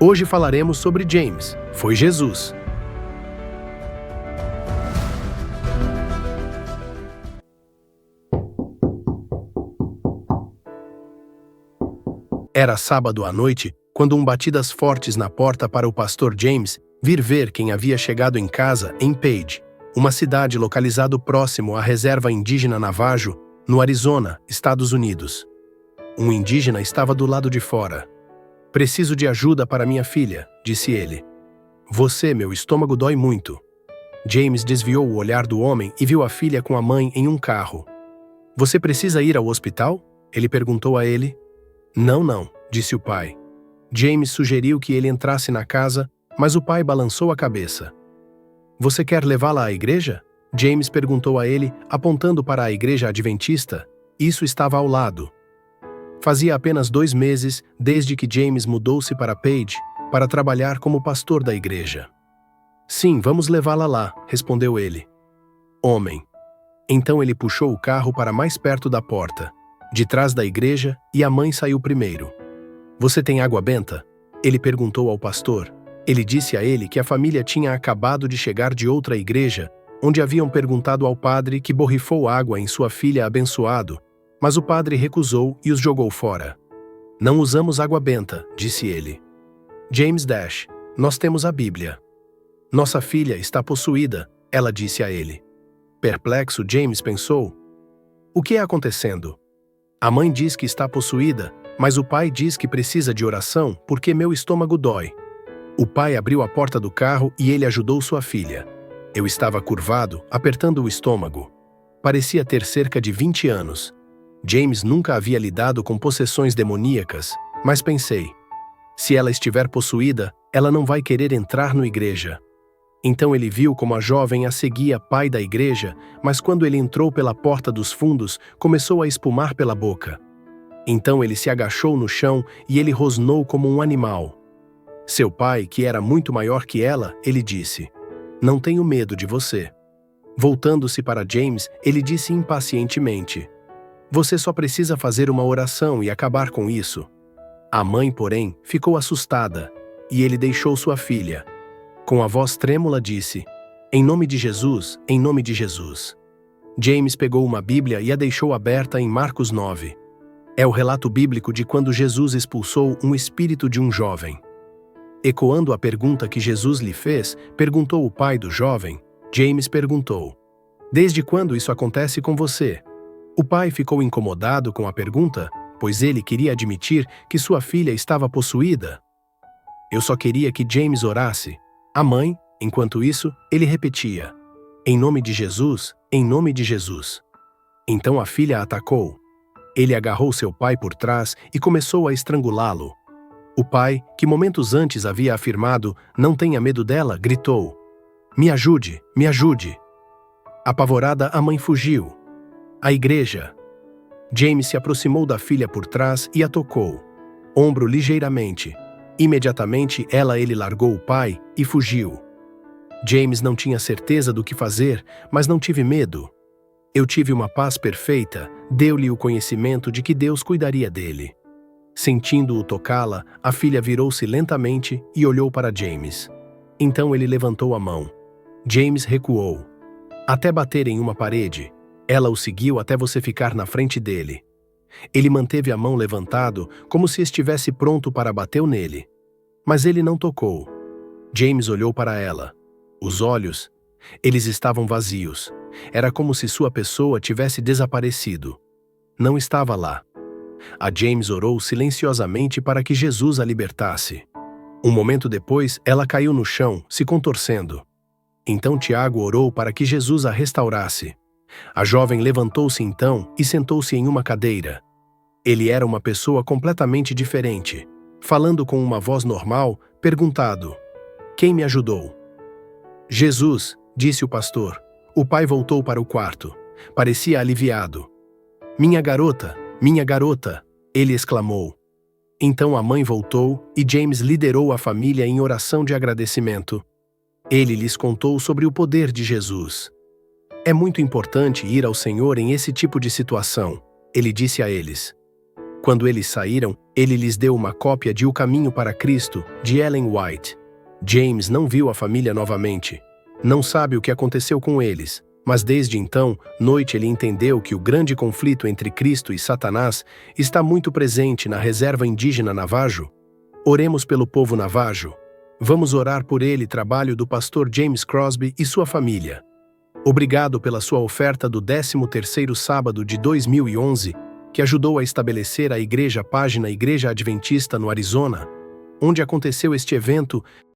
Hoje falaremos sobre James. Foi Jesus. Era sábado à noite, quando batidas fortes na porta para o pastor James vir ver quem havia chegado em casa em Page, uma cidade localizada próximo à reserva indígena Navajo, no Arizona, Estados Unidos. Um indígena estava do lado de fora. "Preciso de ajuda para minha filha", disse ele. Meu estômago dói muito." James desviou o olhar do homem e viu a filha com a mãe em um carro. "Você precisa ir ao hospital?" ele perguntou a ele. Não, disse o pai. James sugeriu que ele entrasse na casa, mas o pai balançou a cabeça. "Você quer levá-la à igreja?" James perguntou a ele, apontando para a igreja adventista. Isso estava ao lado. Fazia apenas 2 meses desde que James mudou-se para Page para trabalhar como pastor da igreja. "Sim, vamos levá-la lá", respondeu ele. Homem. Então ele puxou o carro para mais perto da porta, de trás da igreja, e a mãe saiu primeiro. "Você tem água benta?" ele perguntou ao pastor. Ele disse a ele que a família tinha acabado de chegar de outra igreja, onde haviam perguntado ao padre que borrifou água em sua filha abençoado, mas o padre recusou e os jogou fora. "Não usamos água benta", disse ele. "James nós temos a Bíblia." "Nossa filha está possuída", ela disse a ele. Perplexo, James pensou: "O que é acontecendo? A mãe diz que está possuída, mas o pai diz que precisa de oração porque meu estômago dói." O pai abriu a porta do carro e ele ajudou sua filha. Eu estava curvado, apertando o estômago. Parecia ter cerca de 20 anos. James nunca havia lidado com possessões demoníacas, mas pensei: se ela estiver possuída, ela não vai querer entrar na igreja. Então ele viu como a jovem a seguia pai da igreja, mas quando ele entrou pela porta dos fundos, começou a espumar pela boca. Então ele se agachou no chão e ele rosnou como um animal. Seu pai, que era muito maior que ela, ele disse: "Não tenho medo de você." Voltando-se para James, ele disse impacientemente: "Você só precisa fazer uma oração e acabar com isso." A mãe, porém, ficou assustada, e ele deixou sua filha. Com a voz trêmula disse: "Em nome de Jesus, em nome de Jesus." James pegou uma Bíblia e a deixou aberta em Marcos 9. É o relato bíblico de quando Jesus expulsou um espírito de um jovem. Ecoando a pergunta que Jesus lhe fez, perguntou o pai do jovem. James perguntou: "Desde quando isso acontece com você?" O pai ficou incomodado com a pergunta, pois ele queria admitir que sua filha estava possuída. Eu só queria que James orasse. A mãe, enquanto isso, ele repetia: "Em nome de Jesus, em nome de Jesus." Então a filha atacou. Ele agarrou seu pai por trás e começou a estrangulá-lo. O pai, que momentos antes havia afirmado "não tenha medo dela", gritou: Me ajude, me ajude." Apavorada, a mãe fugiu. A igreja. James se aproximou da filha por trás e a tocou. Ombro ligeiramente. Imediatamente ele largou o pai e fugiu. James não tinha certeza do que fazer, mas não tive medo. Eu tive uma paz perfeita, deu-lhe o conhecimento de que Deus cuidaria dele. Sentindo-o tocá-la, a filha virou-se lentamente e olhou para James. Então ele levantou a mão. James recuou. Até bater em uma parede. Ela o seguiu até você ficar na frente dele. Ele manteve a mão levantado, como se estivesse pronto para bater nele. Mas ele não tocou. James olhou para ela. Os olhos, eles estavam vazios. Era como se sua pessoa tivesse desaparecido. Não estava lá. A James orou silenciosamente para que Jesus a libertasse. Um momento depois, ela caiu no chão, se contorcendo. Então Tiago orou para que Jesus a restaurasse. A jovem levantou-se então e sentou-se em uma cadeira. Ele era uma pessoa completamente diferente. Falando com uma voz normal, perguntado: "Quem me ajudou?" "Jesus", disse o pastor. O pai voltou para o quarto. Parecia aliviado. Minha garota, ele exclamou. Então a mãe voltou e James liderou a família em oração de agradecimento. Ele lhes contou sobre o poder de Jesus. É muito importante ir ao Senhor em esse tipo de situação, ele disse a eles. Quando eles saíram, ele lhes deu uma cópia de O Caminho para Cristo, de Ellen White. James não viu a família novamente. Não sabe o que aconteceu com eles, mas desde então, noite ele entendeu que o grande conflito entre Cristo e Satanás está muito presente na reserva indígena Navajo. Oremos pelo povo Navajo. Vamos orar por ele, trabalho do pastor James Crosby e sua família. Obrigado pela sua oferta do 13º sábado de 2011, que ajudou a estabelecer a Igreja Página Igreja Adventista no Arizona, onde aconteceu este evento.